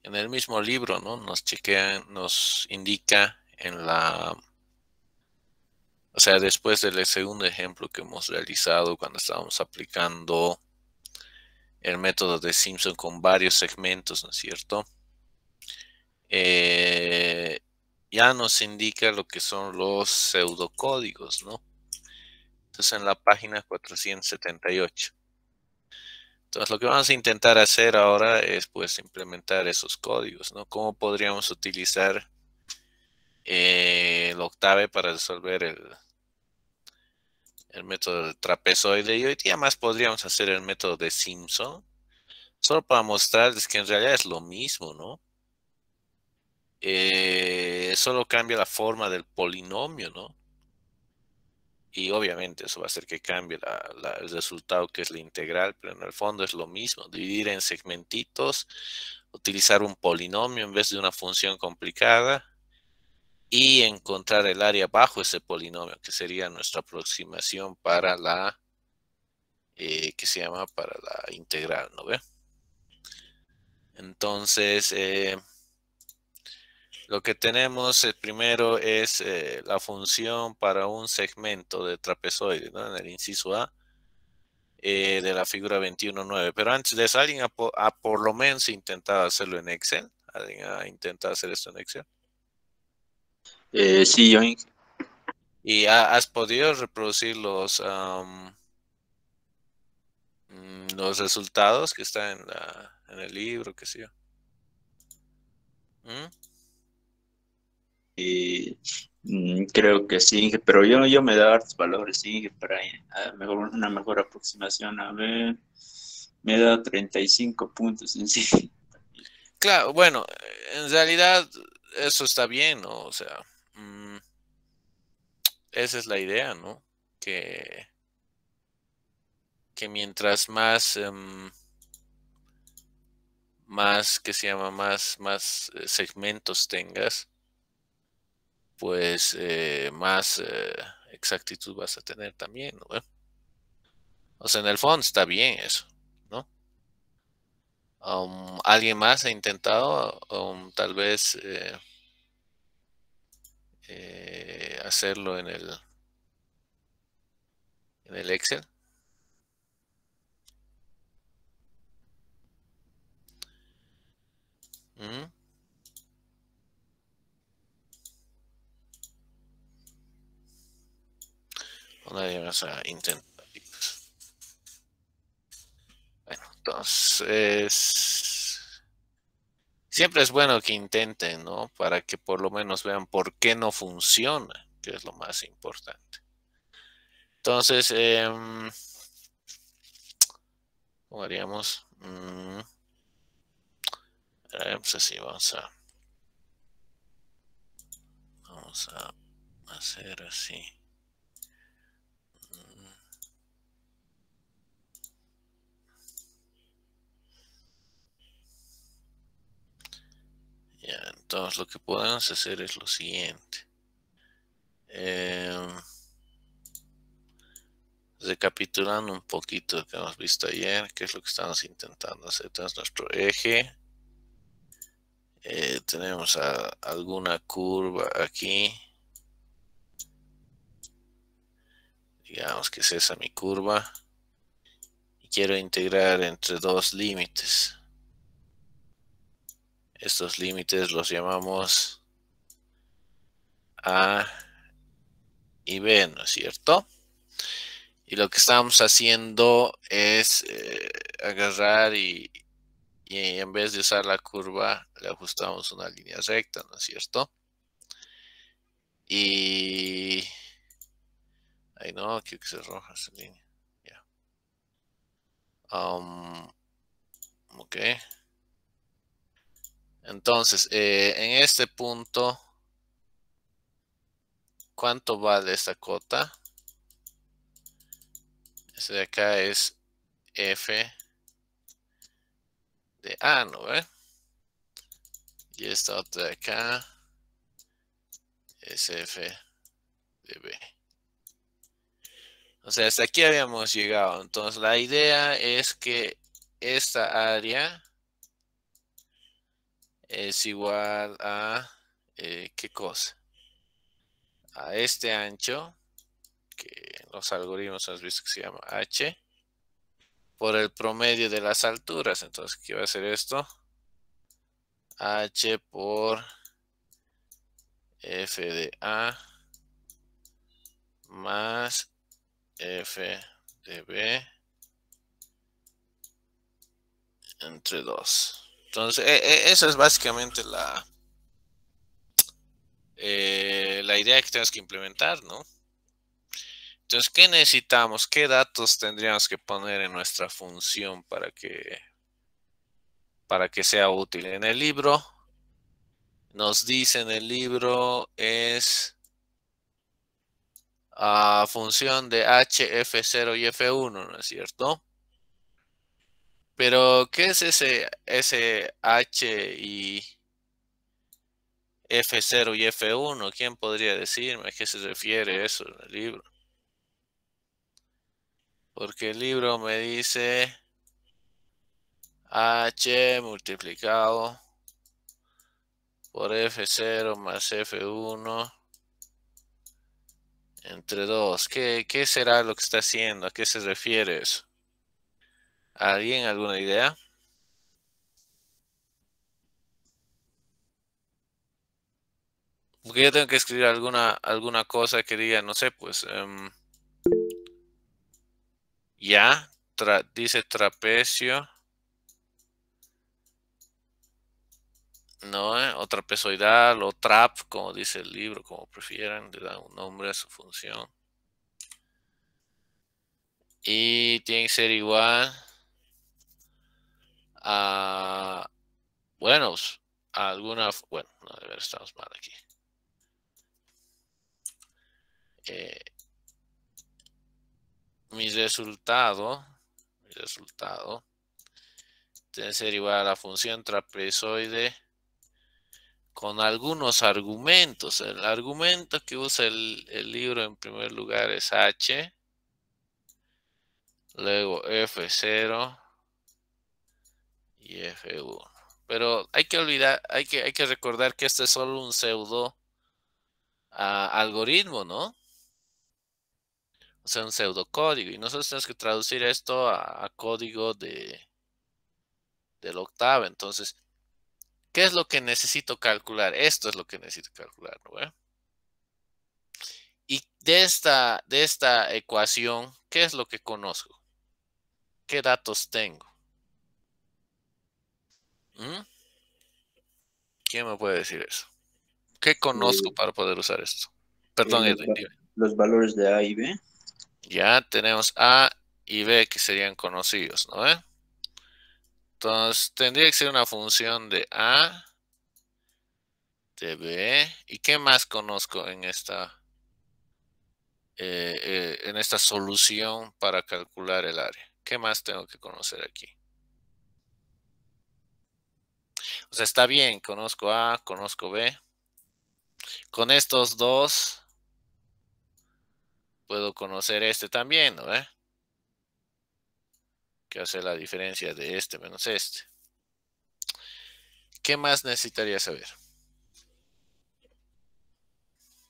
en el mismo libro, ¿no? Nos indica en la, o sea, después del segundo ejemplo que hemos realizado cuando estábamos aplicando el método de Simpson con varios segmentos, ¿no es cierto? Eh, ya nos indica lo que son los pseudocódigos, ¿no? Entonces en la página 478. Entonces lo que vamos a intentar hacer ahora es pues implementar esos códigos, ¿no? ¿Cómo podríamos utilizar el octave para resolver el método de trapezoide? Y hoy día más podríamos hacer el método de Simpson, solo para mostrarles que en realidad es lo mismo, ¿no? Solo cambia la forma del polinomio, ¿no? Y obviamente eso va a hacer que cambie el resultado que es la integral, pero en el fondo es lo mismo, dividir en segmentitos, utilizar un polinomio en vez de una función complicada y encontrar el área bajo ese polinomio, que sería nuestra aproximación para que se llama para la integral, ¿no ve? Entonces, lo que tenemos primero es la función para un segmento de trapezoide, ¿no? En el inciso A de la figura 21.9. Pero antes de eso, ¿alguien ha por lo menos intentado hacerlo en Excel? ¿Alguien ha intentado hacer esto en Excel? Sí, yo, ¿Y has podido reproducir los resultados que están en el libro, qué sé yo? ¿Mm? eh, creo que sí, pero yo me da hartos valores, sí, para una mejor aproximación. A ver, me da 35 puntos en sí. Claro, bueno, en realidad eso está bien, ¿no? O sea, mm, esa es la idea, ¿no? Que, que mientras más, que se llama, más segmentos tengas, pues más exactitud vas a tener también, ¿no? O sea, en el fondo está bien eso, ¿no? ¿Alguien más ha intentado tal vez hacerlo en el Excel? ¿Mm? O nadie más ha intentado. Bueno, entonces siempre es bueno que intenten, ¿no? Para que por lo menos vean por qué no funciona, que es lo más importante. Entonces, ¿cómo haríamos? Pues así, vamos a hacer así. Mm, Ya, entonces lo que podemos hacer es lo siguiente. Em, Recapitulando un poquito lo que hemos visto ayer, qué es lo que estamos intentando hacer. Entonces, nuestro eje, tenemos alguna curva aquí, digamos que es esa mi curva, y quiero integrar entre dos límites. Estos límites los llamamos A y B, ¿no es cierto? Y lo que estamos haciendo es agarrar y en vez de usar la curva, le ajustamos una línea recta, ¿no es cierto? Y... Ay, no, quiero que se roja esa línea. Ya. Um, ok. Entonces, en este punto, ¿cuánto vale esta cota? Este de acá es F de A, ¿no ve? Y esta otra de acá es F de B. O sea, hasta aquí habíamos llegado. Entonces, la idea es que esta área es igual a, ¿qué cosa? A este ancho, que en los algoritmos has visto que se llama h, por el promedio de las alturas. Entonces, ¿qué va a ser esto? H por f de a más f de b entre 2. Entonces, esa es básicamente la idea que tenemos que implementar, ¿no? Entonces, ¿qué necesitamos? ¿Qué datos tendríamos que poner en nuestra función para que sea útil? En el libro nos dice, en el libro es función de h, f0 y f1, ¿no es cierto? Pero, ¿qué es ese h y f0 y f1? ¿Quién podría decirme a qué se refiere eso en el libro? Porque el libro me dice h multiplicado por f0 más f1 entre 2. ¿Qué será lo que está haciendo? ¿A qué se refiere eso? ¿Alguien alguna idea? Porque yo tengo que escribir alguna cosa que diga, no sé, pues, ya, dice trapecio, ¿no? O trapezoidal, o trap, como dice el libro, como prefieran, le dan un nombre a su función. Y tiene que ser igual a, bueno, a alguna, bueno, no, de ver, estamos mal aquí. Eh, mi resultado tiene que ser igual a la función trapezoide con algunos argumentos. El argumento que usa el libro en primer lugar es h, luego f0 y f1. Pero hay que olvidar, hay que recordar que este es solo un pseudo algoritmo, ¿no? O sea, un pseudocódigo. Y nosotros tenemos que traducir esto a código del octavo. Entonces, ¿qué es lo que necesito calcular? Esto es lo que necesito calcular, ¿no? Y de esta ecuación, ¿qué es lo que conozco? ¿Qué datos tengo? ¿Mm? ¿Quién me puede decir eso? ¿Qué conozco Eh, para poder usar esto? Perdón, los, Edwin, va- dime. los valores de A y B. Ya tenemos A y B que serían conocidos, ¿no? Entonces, tendría que ser una función de A, de B. ¿Y qué más conozco en esta solución para calcular el área? ¿Qué más tengo que conocer aquí? O sea, está bien, conozco A, conozco B. Con estos dos puedo conocer este también, ¿no? Que hace la diferencia de este menos este. ¿Qué más necesitaría saber?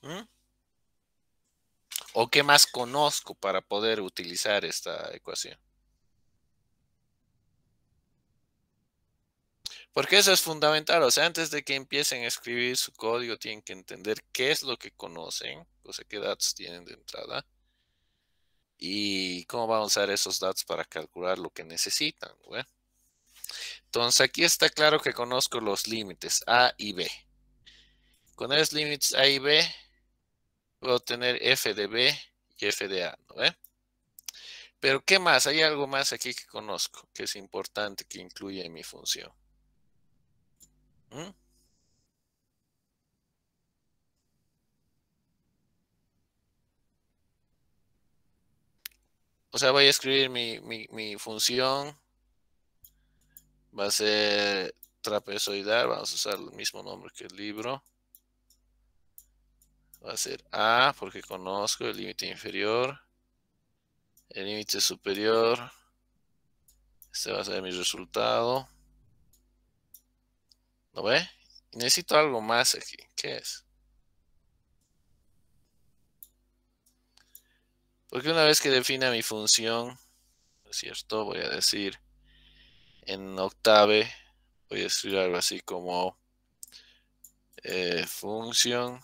¿Mm? ¿O qué más conozco para poder utilizar esta ecuación? Porque eso es fundamental. O sea, antes de que empiecen a escribir su código, tienen que entender qué es lo que conocen, o sea, qué datos tienen de entrada y cómo van a usar esos datos para calcular lo que necesitan, ¿no? Entonces, aquí está claro que conozco los límites A y B. Con esos límites A y B, puedo tener f de B y f de A, ¿no? Pero, ¿qué más? Hay algo más aquí que conozco, que es importante que incluya en mi función. ¿Mm? O sea, voy a escribir mi función. Va a ser trapezoidal. Vamos a usar el mismo nombre que el libro. Va a ser A, porque conozco el límite inferior. El límite superior. Este va a ser mi resultado. ¿Lo ve? Necesito algo más aquí. ¿Qué es? Porque una vez que defina mi función, ¿no es cierto? Voy a decir en Octave, voy a escribir algo así como función.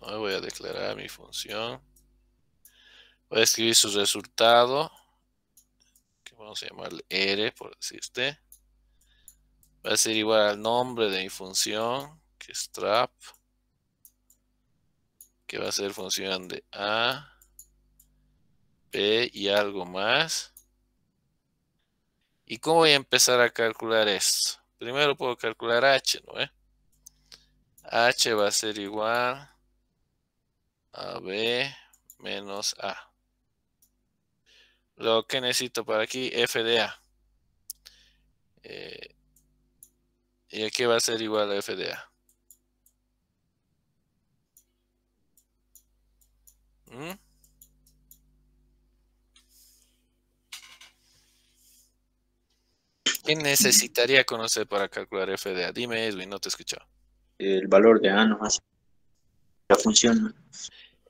No voy a declarar mi función. Voy a escribir su resultado, que vamos a llamarle R, por decirte. Va a ser igual al nombre de mi función, que es trap, que va a ser función de A, B y algo más. ¿Y cómo voy a empezar a calcular esto? Primero puedo calcular H, ¿no? H va a ser igual a B menos A. Lo que necesito para aquí, f de A. ¿Y aquí va a ser igual a f de A? ¿Mm? ¿Qué necesitaría conocer para calcular f de A? Dime, Edwin, no te he escuchado. El valor de A nomás, la función.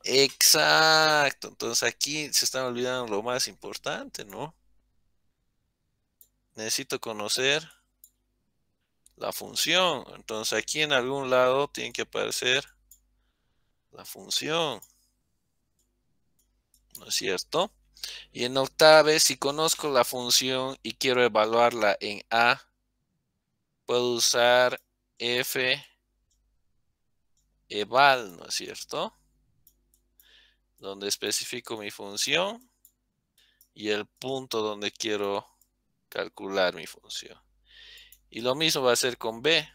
Exacto. Entonces aquí se están olvidando lo más importante, ¿no? Necesito conocer la función. Entonces aquí en algún lado tiene que aparecer la función, ¿no es cierto? Y en Octave, si conozco la función y quiero evaluarla en A, puedo usar f eval, ¿no es cierto? Donde especifico mi función y el punto donde quiero calcular mi función. Y lo mismo va a ser con B.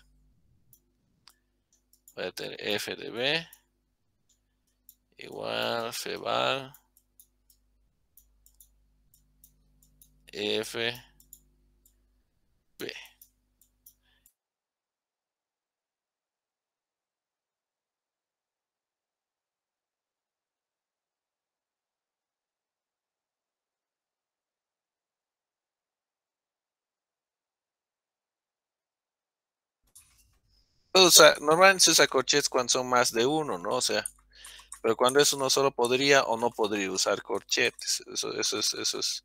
Voy a tener f de B igual feval f b. O sea, normalmente se usa corchetes cuando son más de uno, ¿no? O sea, pero cuando es uno solo podría o no podría usar corchetes. Eso es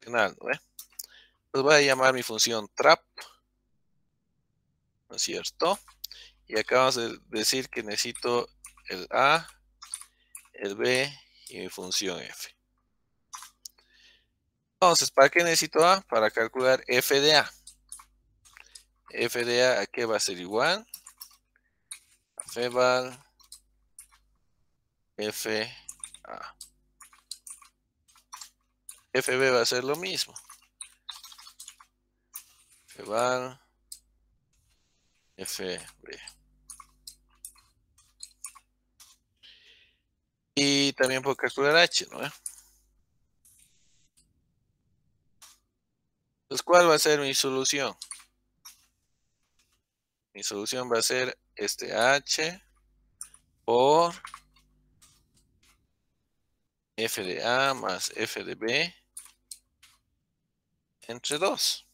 final, ¿no? Pues voy a llamar mi función trap, ¿no es cierto? Y acabamos de decir que necesito el A, el B y mi función F. Entonces, ¿para qué necesito A? Para calcular F de A. F de A, ¿a qué va a ser igual? A feval F A. FB va a ser lo mismo. Feval FB. Y también puedo calcular H, ¿no? Entonces, ¿cuál va a ser mi solución? Mi solución va a ser este H por F de A más F de B entre 2.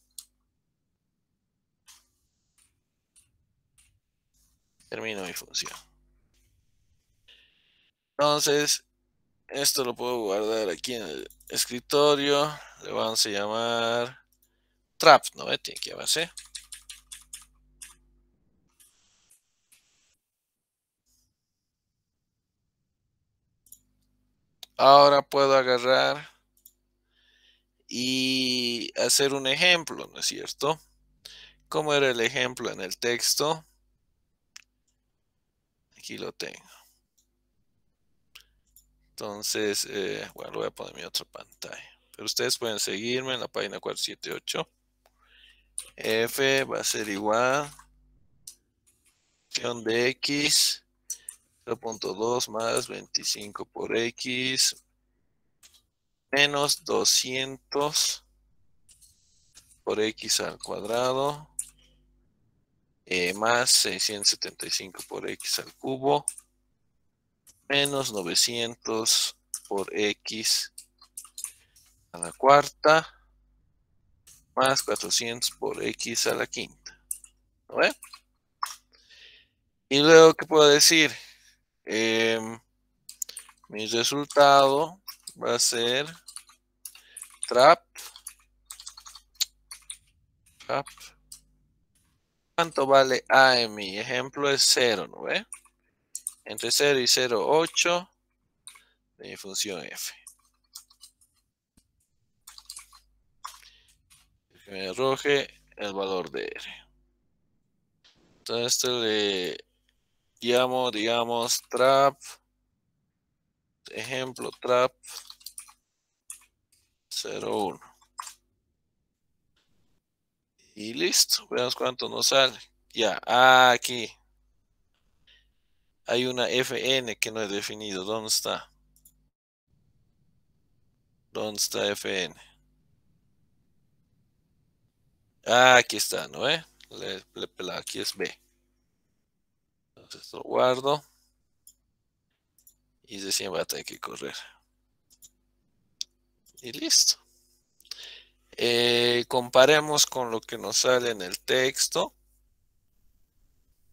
Termino mi función. Entonces, esto lo puedo guardar aquí en el escritorio. Le vamos a llamar trap, ¿no? Tiene que llamarse. Ahora puedo agarrar y hacer un ejemplo, ¿no es cierto? ¿Cómo era el ejemplo en el texto? Aquí lo tengo. Entonces, bueno, voy a poner mi otra pantalla. Pero ustedes pueden seguirme en la página 478. F va a ser igual función de x 0.2 más 25 por x menos 200 por x al cuadrado más 675 por x al cubo menos 900 por x a la cuarta más 400 por x a la quinta. ¿No ve? Y luego, ¿qué puedo decir? Mi resultado va a ser trap. ¿Cuánto vale A en mi ejemplo? Es 0, ¿no ve? Entre 0 y 0,8 de mi función f. Que me arroje el valor de r. Entonces, esto le llamo, digamos, trap. Ejemplo, trap 0,1. Y listo. Veamos cuánto nos sale. Ya, aquí hay una fn que no he definido. ¿Dónde está? ¿Dónde está fn? Aquí está, ¿no? Aquí es b. Entonces lo guardo. Y recién va a tener que correr. Y listo. Comparemos con lo que nos sale en el texto.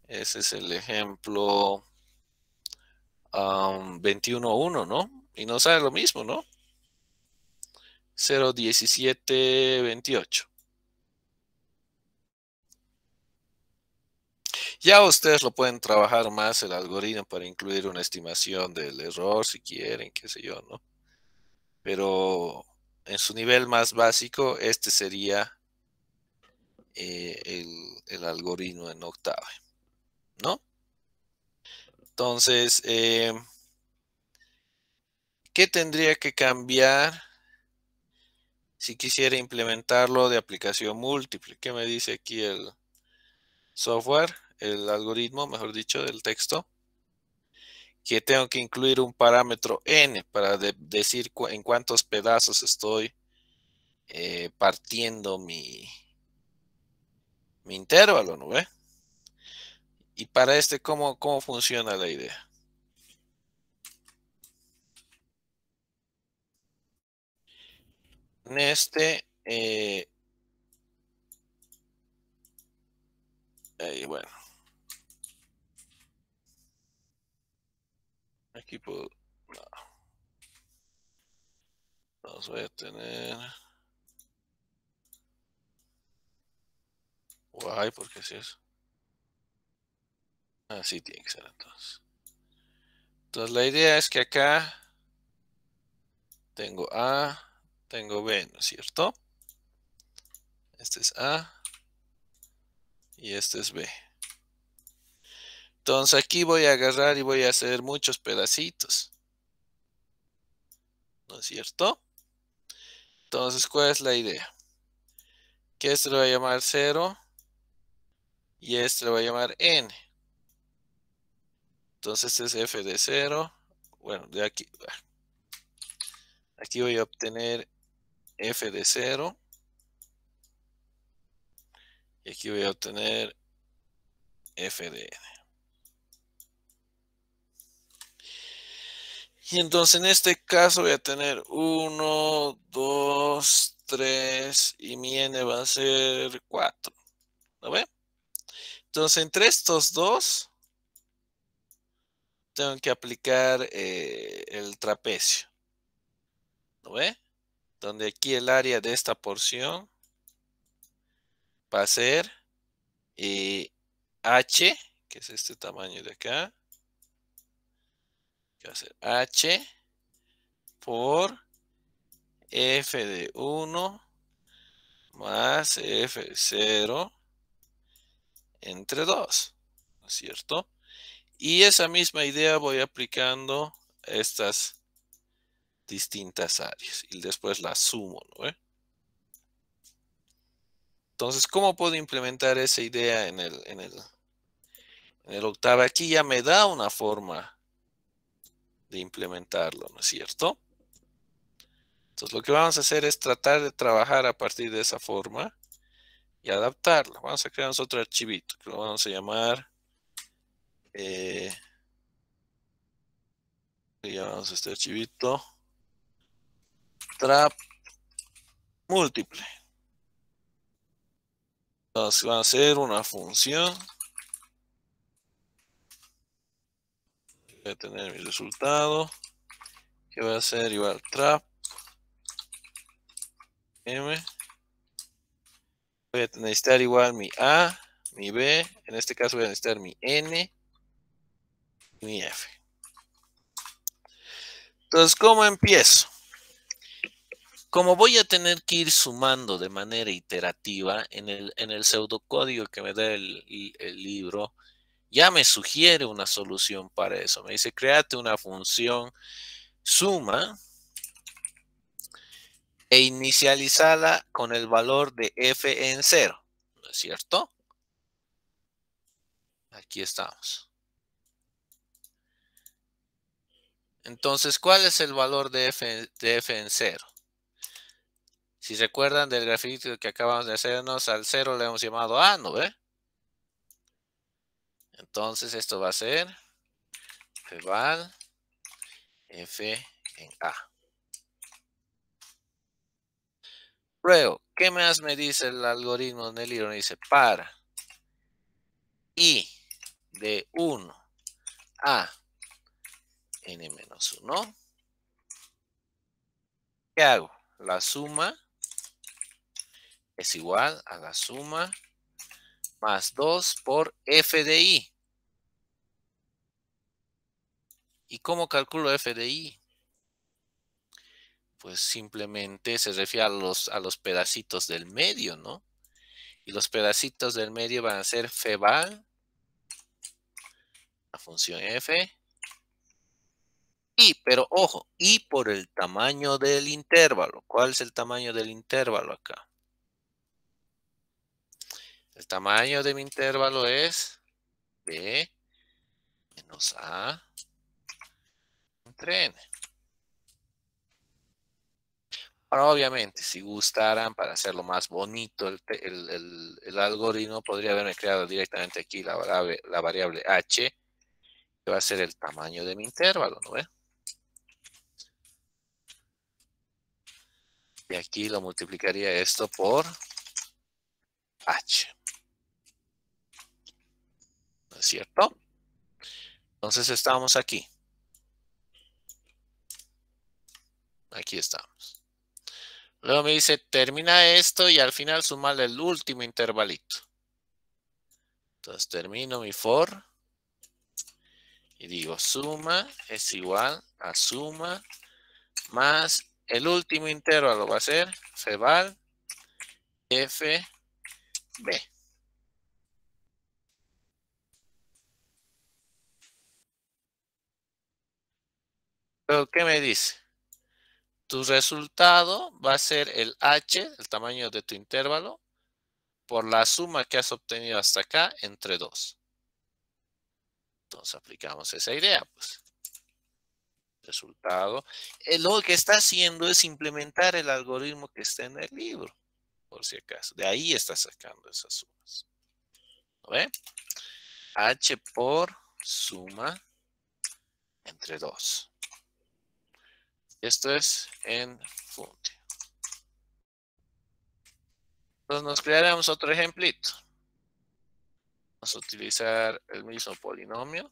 Ese es el ejemplo 21.1, ¿no? Y nos sale lo mismo, ¿no? 0,1728. Ya ustedes lo pueden trabajar más el algoritmo para incluir una estimación del error si quieren, qué sé yo, ¿no? Pero en su nivel más básico, este sería el algoritmo en Octave, ¿no? Entonces, ¿qué tendría que cambiar si quisiera implementarlo de aplicación múltiple? ¿Qué me dice aquí el software, el algoritmo, mejor dicho, del texto? Que tengo que incluir un parámetro n para decir en cuántos pedazos estoy partiendo mi intervalo, ¿no ve? Y para este, ¿cómo funciona la idea? En este, bueno, aquí puedo, no, los voy a tener, guay, porque si es, así tiene que ser entonces. Entonces la idea es que acá tengo A, tengo B, ¿no es cierto? Este es A y este es B. Entonces aquí voy a agarrar y voy a hacer muchos pedacitos, ¿no es cierto? Entonces, ¿cuál es la idea? Que este lo voy a llamar 0 y este lo voy a llamar n. Entonces este es f de 0. Bueno, de aquí voy a obtener f de 0 y aquí voy a obtener f de n. Y entonces en este caso voy a tener 1, 2, 3 y mi n va a ser 4. ¿Lo ven? Entonces entre estos dos tengo que aplicar el trapecio. ¿Lo ve? Donde aquí el área de esta porción va a ser h, que es este tamaño de acá, que va a ser h por f de 1 más f de 0 entre 2, ¿no es cierto? Y esa misma idea voy aplicando estas distintas áreas y después las sumo, ¿no? Entonces, ¿cómo puedo implementar esa idea en el Octave? Aquí ya me da una forma de implementarlo, ¿no es cierto? Entonces, lo que vamos a hacer es tratar de trabajar a partir de esa forma y adaptarlo. Vamos a crear otro archivito que lo vamos a llamar, le llamamos este archivito trap múltiple. Entonces va a ser una función. Voy a tener mi resultado, que va a ser igual trap m. Voy a necesitar igual mi a, mi b. En este caso voy a necesitar mi n y mi f. Entonces, ¿cómo empiezo? Como voy a tener que ir sumando de manera iterativa en el pseudocódigo que me da el libro, ya me sugiere una solución para eso. Me dice, créate una función suma e inicializarla con el valor de f en 0. ¿No es cierto? Aquí estamos. Entonces, ¿cuál es el valor de f en 0? Si recuerdan del grafito que acabamos de hacernos, al 0 le hemos llamado a, ¿no ve? Entonces, esto va a ser fval f en a. Luego, ¿qué más me dice el algoritmo en el libro? Me dice para i de 1 a n-1. ¿Qué hago? La suma es igual a la suma más 2 por f de i. ¿Y cómo calculo f de i? Pues simplemente se refiere a los pedacitos del medio, ¿no? Y los pedacitos del medio van a ser fval, la función f, y, pero ojo, y por el tamaño del intervalo. ¿Cuál es el tamaño del intervalo acá? El tamaño de mi intervalo es b menos a entre n. Ahora, obviamente, si gustaran, para hacerlo más bonito el algoritmo, podría haberme creado directamente aquí la variable h, que va a ser el tamaño de mi intervalo, ¿no ve? Y aquí lo multiplicaría esto por h. ¿No es cierto? Entonces estamos aquí. Aquí estamos. Luego me dice, termina esto y al final sumarle el último intervalito. Entonces termino mi for y digo suma es igual a suma más el último intervalo va a ser fval f b. Pero ¿qué me dice? Tu resultado va a ser el h, el tamaño de tu intervalo, por la suma que has obtenido hasta acá entre 2. Entonces aplicamos esa idea, pues. Resultado. Lo que está haciendo es implementar el algoritmo que está en el libro, por si acaso. De ahí está sacando esas sumas. ¿No ve? H por suma entre 2. Esto es en función. Entonces nos crearemos otro ejemplito. Vamos a utilizar el mismo polinomio.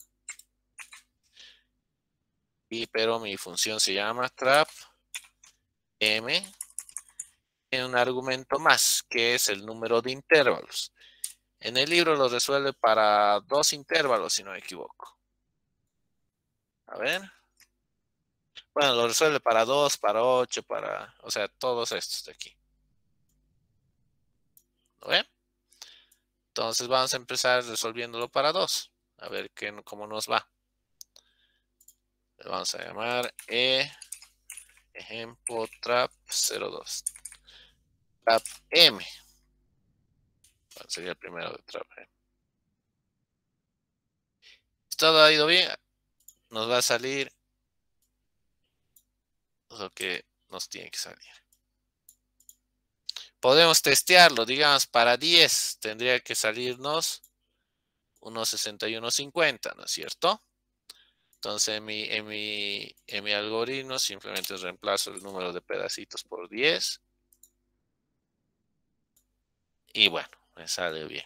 Pero mi función se llama trap m. Tiene un argumento más, que es el número de intervalos. En el libro lo resuelve para 2 intervalos, si no me equivoco. A ver. Bueno, lo resuelve para 2, para 8, para... O sea, todos estos de aquí. ¿Lo ven? Entonces vamos a empezar resolviéndolo para 2. A ver cómo nos va. Le vamos a llamar ejemplo trap 02. Trap m. Sería el primero de trap m. ¿Todo ha ido bien? Nos va a salir lo que nos tiene que salir. Podemos testearlo, digamos, para 10 tendría que salirnos unos 61.50, ¿no es cierto? Entonces en mi algoritmo simplemente reemplazo el número de pedacitos por 10. Y bueno, Me sale bien.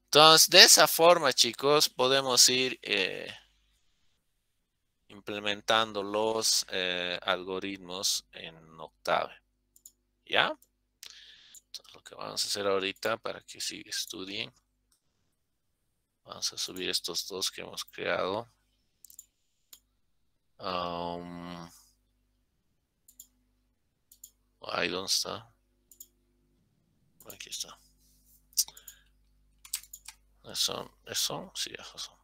Entonces, de esa forma, chicos, podemos ir implementando los algoritmos en Octave. ¿Ya? Entonces, lo que vamos a hacer ahorita para que sí estudien. Vamos a subir estos dos que hemos creado. Ahí, ¿dónde está? Aquí está. ¿Eso? Sí, eso.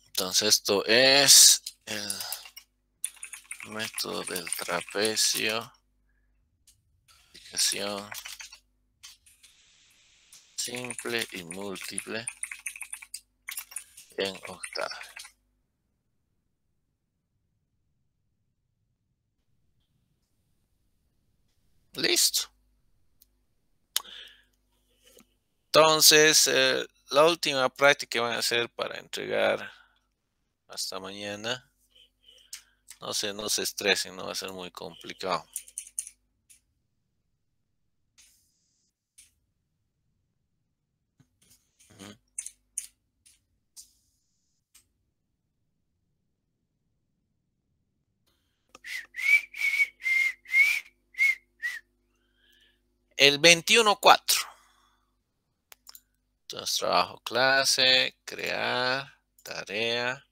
Entonces, esto es el método del trapecio. Aplicación simple y múltiple en Octave. Listo. Entonces, la última práctica que van a hacer para entregar hasta mañana. No se estresen, no va a ser muy complicado. El 21.4. Entonces, trabajo clase, crear, tarea.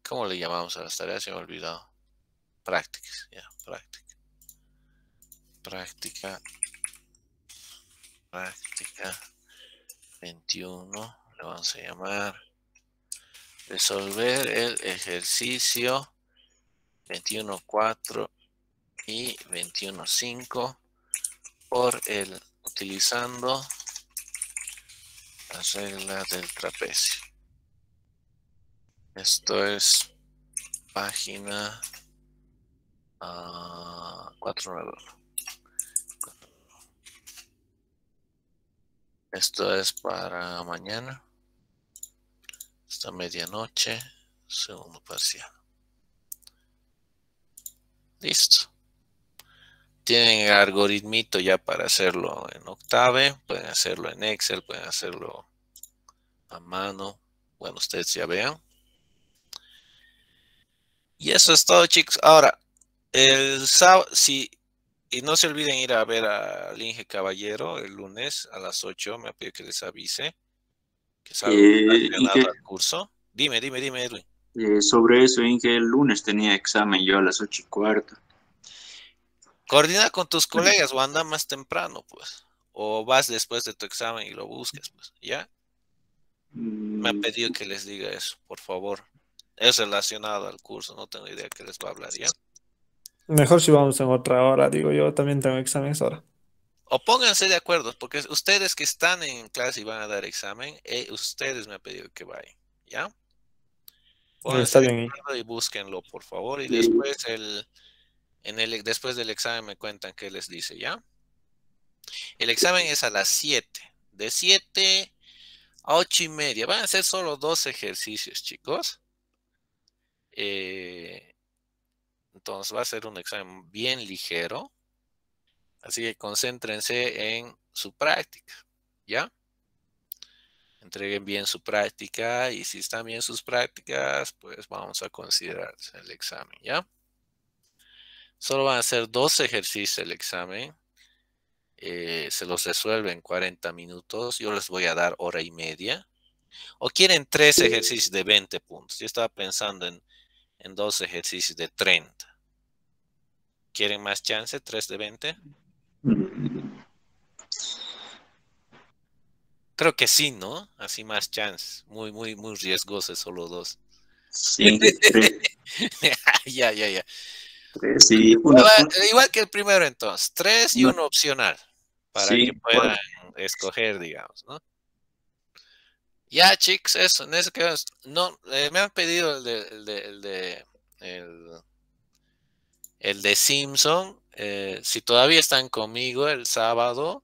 ¿Cómo le llamamos a las tareas? Se me ha olvidado. Prácticas, ya, práctica. Práctica 21. Le vamos a llamar resolver el ejercicio 21.4 y 21.5 por el utilizando las reglas del trapecio. Esto es página 491. Esto es para mañana. Esta medianoche, segundo parcial. Listo. Tienen el algoritmito ya para hacerlo en Octave. Pueden hacerlo en Excel, pueden hacerlo a mano. Bueno, ustedes ya vean. Y eso es todo, chicos. Ahora, el sábado, y no se olviden ir a ver al Inge Caballero el lunes a las 8. Me pido que les avise que es algo relacionado Inge, al curso. Dime, Edwin. sobre eso, Inge, el lunes tenía examen yo a las 8:15. Coordina con tus colegas o anda más temprano, pues. O vas después de tu examen y lo buscas, pues. ¿Ya? Me ha pedido que les diga eso, por favor. Es relacionado al curso, no tengo idea qué les va a hablar, ¿ya? Mejor si vamos en otra hora, digo yo, también tengo exámenes ahora. O pónganse de acuerdo, porque ustedes que están en clase y van a dar examen, ustedes me han pedido que vayan, ¿ya? Pónganse Está de bien ahí. acuerdo y búsquenlo, por favor. Y Y, después después del examen me cuentan qué les dice, ¿ya? El examen es a las 7. De 7 a 8:30. Van a ser solo 2 ejercicios, chicos. Entonces va a ser un examen bien ligero. Así que concéntrense en su práctica, ¿ya? Entreguen bien su práctica y si están bien sus prácticas, pues vamos a considerar el examen, ¿ya? Solo van a ser 2 ejercicios el examen. Se los resuelve en 40 minutos. Yo les voy a dar hora y media. ¿O quieren 3 ejercicios de 20 puntos? Yo estaba pensando en 2 ejercicios de 30. ¿Quieren más chance? ¿3 de 20? Creo que sí, ¿no? Así más chance. Muy, muy, muy riesgoso, solo 2. sí, Ya. sí, Igual que el primero entonces. 3 y no, uno opcional. Para que sí, puedan escoger, digamos, ¿no? Ya, chicos, eso. En eso que no, me han pedido el, el de Simpson. Si todavía están conmigo el sábado,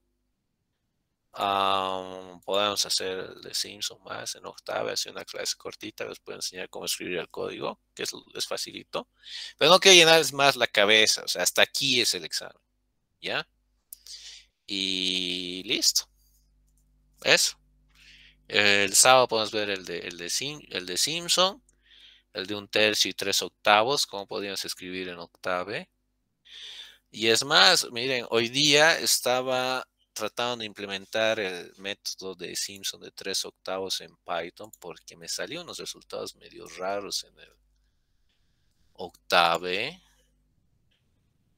Podemos hacer el de Simpson más en octava, hacer una clase cortita, les puedo enseñar cómo escribir el código, que es facilito. Pero no quiero llenarles más la cabeza, o sea, hasta aquí es el examen, ¿ya? Y listo, eso. El sábado podemos ver el de Simpson, el de 1/3 y 3/8, cómo podríamos escribir en octave. Y es más, miren, hoy día estaba tratando de implementar el método de Simpson de 3/8 en Python porque me salieron unos resultados medio raros en el octave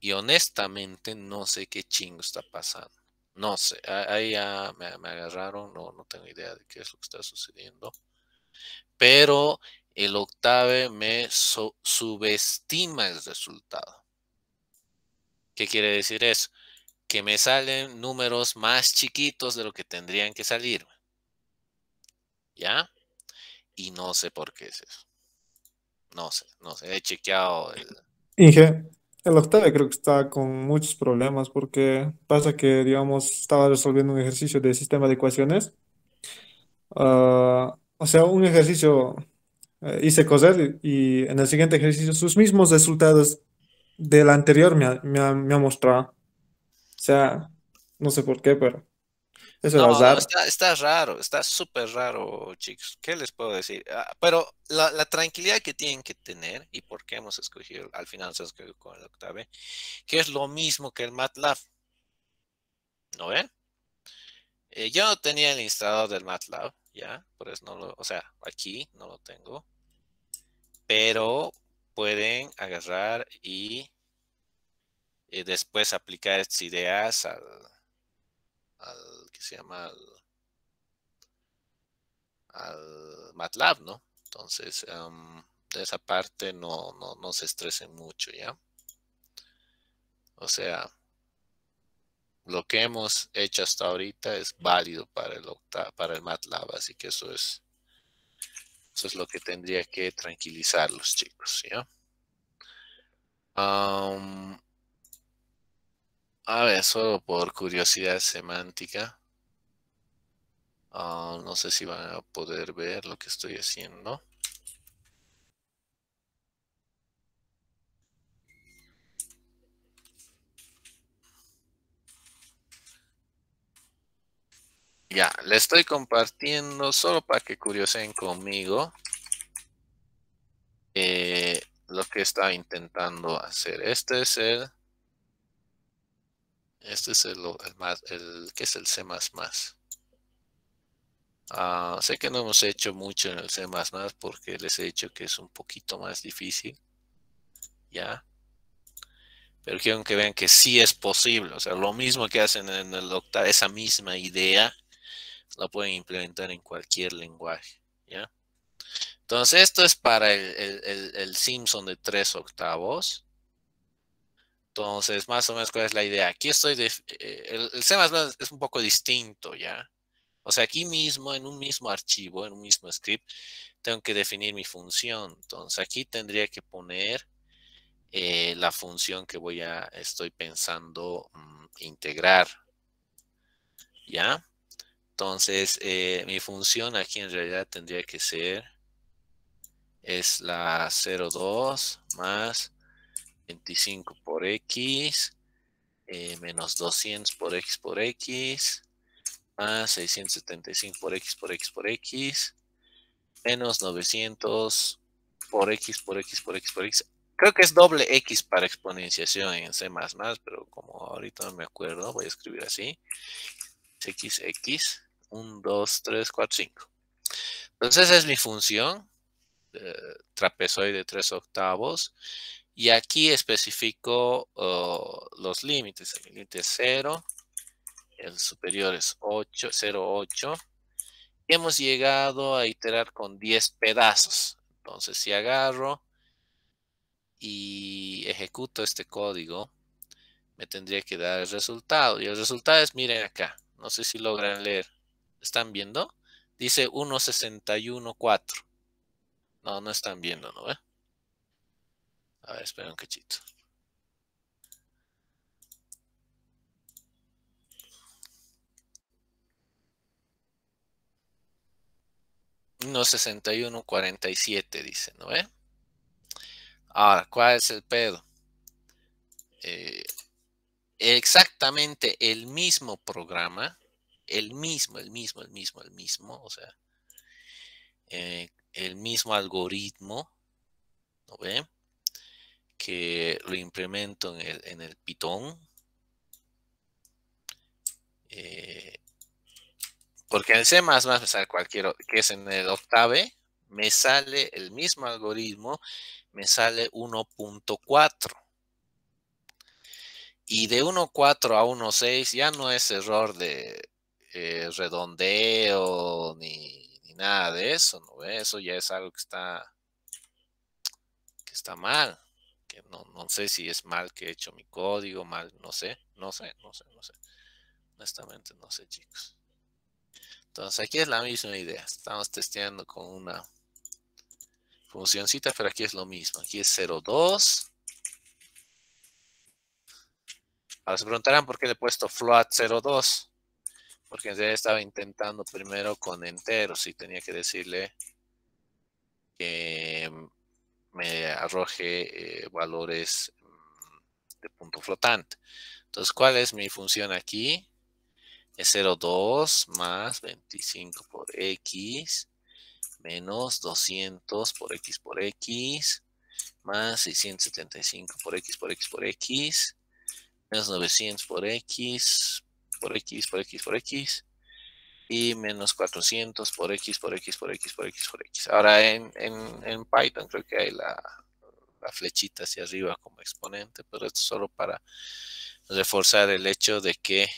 y honestamente no sé qué chingo está pasando. No sé, ahí ya me agarraron, no tengo idea de qué es lo que está sucediendo. Pero el octave me subestima el resultado. ¿Qué quiere decir eso? Que me salen números más chiquitos de lo que tendrían que salir. ¿Ya? Y no sé por qué es eso. No sé. He chequeado Inge, el octave creo que está con muchos problemas porque pasa que, digamos, estaba resolviendo un ejercicio de sistema de ecuaciones. O sea, un ejercicio hice coser y en el siguiente ejercicio sus mismos resultados del anterior me ha mostrado. O sea, no sé por qué, pero eso era No, raro. está raro, está súper raro, chicos. ¿Qué les puedo decir? Pero la tranquilidad que tienen que tener y por qué hemos escogido, al final se escogió con el octave, que es lo mismo que el MATLAB, ¿no ven? Yo no tenía el instalador del MATLAB, ya, por eso o sea, aquí no lo tengo, pero pueden agarrar y después aplicar estas ideas al que se llama al MATLAB, ¿no? Entonces, de esa parte no se estresen mucho, ¿ya? O sea, lo que hemos hecho hasta ahorita es válido para el MATLAB, así que eso es lo que tendría que tranquilizar los chicos, ¿ya? A ver, solo por curiosidad semántica, no sé si van a poder ver lo que estoy haciendo. Ya, le estoy compartiendo solo para que curiosen conmigo lo que estaba intentando hacer. Este es ¿qué es el C++? Sé que no hemos hecho mucho en el C++ porque les he dicho que es un poquito más difícil, ¿ya? Pero quiero que vean que sí es posible. O sea, lo mismo que hacen en el octavo, esa misma idea, la pueden implementar en cualquier lenguaje, ¿ya? Entonces, esto es para el Simpson de 3/8. Entonces, más o menos, ¿cuál es la idea? Aquí el C++ es un poco distinto, ¿ya? O sea, aquí mismo, en un mismo archivo, en un mismo script, tengo que definir mi función. Entonces, aquí tendría que poner la función que estoy pensando integrar, ¿ya? Entonces, mi función aquí en realidad tendría que ser, es la 0,2 más 25 por x, menos 200 por x, más 675 por x, menos 900 por x, por x, por x, por x. Creo que es doble x para exponenciación en C++, pero como ahorita no me acuerdo, voy a escribir así. X, 1, 2, 3, 4, 5. Entonces esa es mi función, trapezoide 3/8. Y aquí especifico los límites. El límite es 0, el superior es 8, 0,8. Y hemos llegado a iterar con 10 pedazos. Entonces, si agarro y ejecuto este código, me tendría que dar el resultado. Y el resultado es, miren acá, no sé si logran leer. ¿Están viendo? Dice 1,61,4. No están viendo, ¿no ve? A ver, espera un cachito. 1.6147 dice, ¿no ve? Ahora, ¿cuál es el pedo? Exactamente el mismo programa, el mismo, o sea, el mismo algoritmo, ¿no ve? Que lo implemento en el Python. Porque en C++ me sale que es en el Octave, me sale el mismo algoritmo, me sale 1.4. Y de 1.4 a 1.6 ya no es error de redondeo ni nada de eso, ¿no? Eso ya es algo que está mal. Que no sé si es mal que he hecho mi código, mal, no sé. Honestamente, no sé, chicos. Entonces, aquí es la misma idea. Estamos testeando con una funcioncita, pero aquí es lo mismo. Aquí es 0.2. Ahora se preguntarán por qué le he puesto float 0.2. Porque en realidad estaba intentando primero con enteros y tenía que decirle que me arroje valores de punto flotante. Entonces, ¿cuál es mi función aquí? Es 0.2 más 25 por x menos 200 por x más 675 por x menos 900 por x y menos 400 por x. Ahora en Python creo que hay la flechita hacia arriba como exponente, pero esto es solo para reforzar el hecho de que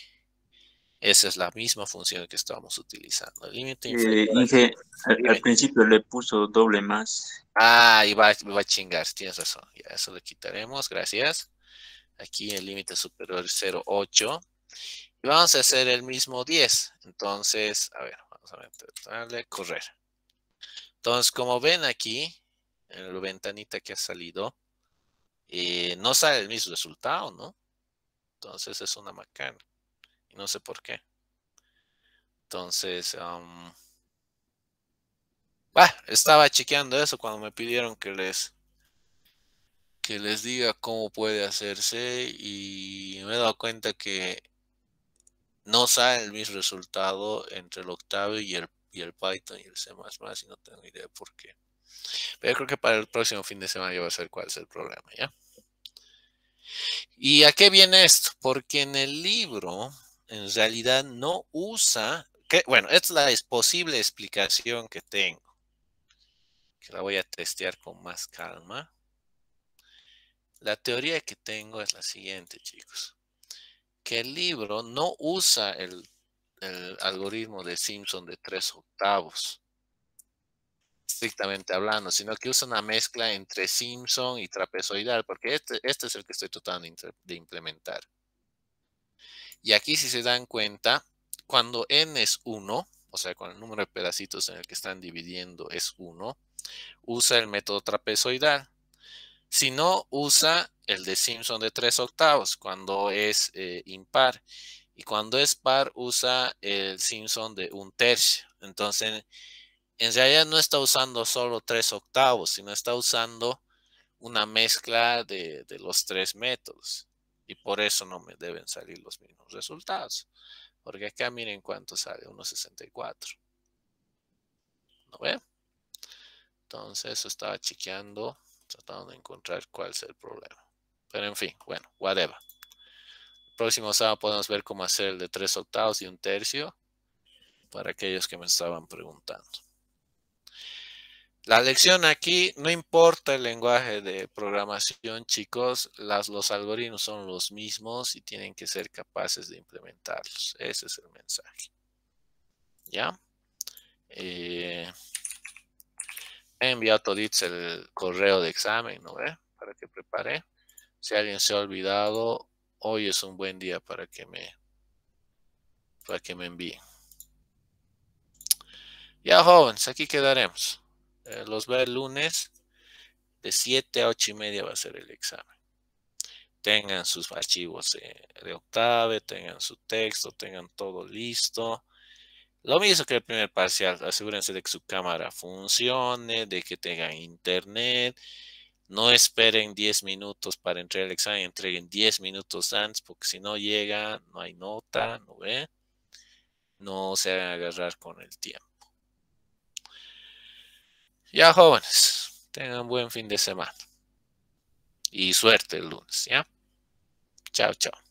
esa es la misma función que estamos utilizando. El límite inferior. Inge, al Dime. principio le puso doble más. Ah, y va a chingar, tienes razón. Ya, eso le quitaremos, gracias. Aquí el límite superior es 0.8. Y vamos a hacer el mismo 10. Entonces, a ver, vamos a darle correr. Entonces, como ven aquí, en la ventanita que ha salido, no sale el mismo resultado, ¿no? Entonces es una macana. Y no sé por qué. Entonces, estaba chequeando eso cuando me pidieron que les diga cómo puede hacerse y me he dado cuenta que no sale el mismo resultado entre el Octave y el Python y el C++ y no tengo idea por qué. Pero yo creo que para el próximo fin de semana yo voy a saber cuál es el problema, ¿ya? ¿Y a qué viene esto? Porque en el libro en realidad no usa, bueno, esta es la posible explicación que tengo, que la voy a testear con más calma. La teoría que tengo es la siguiente, chicos, que el libro no usa el algoritmo de Simpson de 3/8, estrictamente hablando, sino que usa una mezcla entre Simpson y trapezoidal, porque este es el que estoy tratando de implementar. Y aquí, si se dan cuenta, cuando n es 1, o sea, cuando el número de pedacitos en el que están dividiendo es 1, usa el método trapezoidal. Si no, usa el de Simpson de 3/8 cuando es impar. Y cuando es par, usa el Simpson de 1/3. Entonces, en realidad no está usando solo 3/8, sino está usando una mezcla de los tres métodos. Y por eso no me deben salir los mismos resultados. Porque acá miren cuánto sale, 1.64. ¿No ve? Entonces eso estaba chequeando, tratando de encontrar cuál es el problema. Pero en fin, bueno, whatever. El próximo sábado podemos ver cómo hacer el de 3/8 y 1/3 para aquellos que me estaban preguntando. La lección aquí, no importa el lenguaje de programación, chicos, los algoritmos son los mismos y tienen que ser capaces de implementarlos. Ese es el mensaje. ¿Ya? He enviado todito el correo de examen, ¿no ve? Para que prepare. Si alguien se ha olvidado, hoy es un buen día para que me envíen. Ya, jóvenes, aquí quedaremos. Los veo el lunes. De 7 a 8:30 va a ser el examen. Tengan sus archivos de Octave, tengan su texto, tengan todo listo. Lo mismo que el primer parcial, asegúrense de que su cámara funcione, de que tengan internet. No esperen 10 minutos para entregar el examen, entreguen 10 minutos antes, porque si no llega, no hay nota, ¿no ve? No se hagan agarrar con el tiempo. Ya, jóvenes, tengan buen fin de semana. Y suerte el lunes, ¿ya? Chao, chao.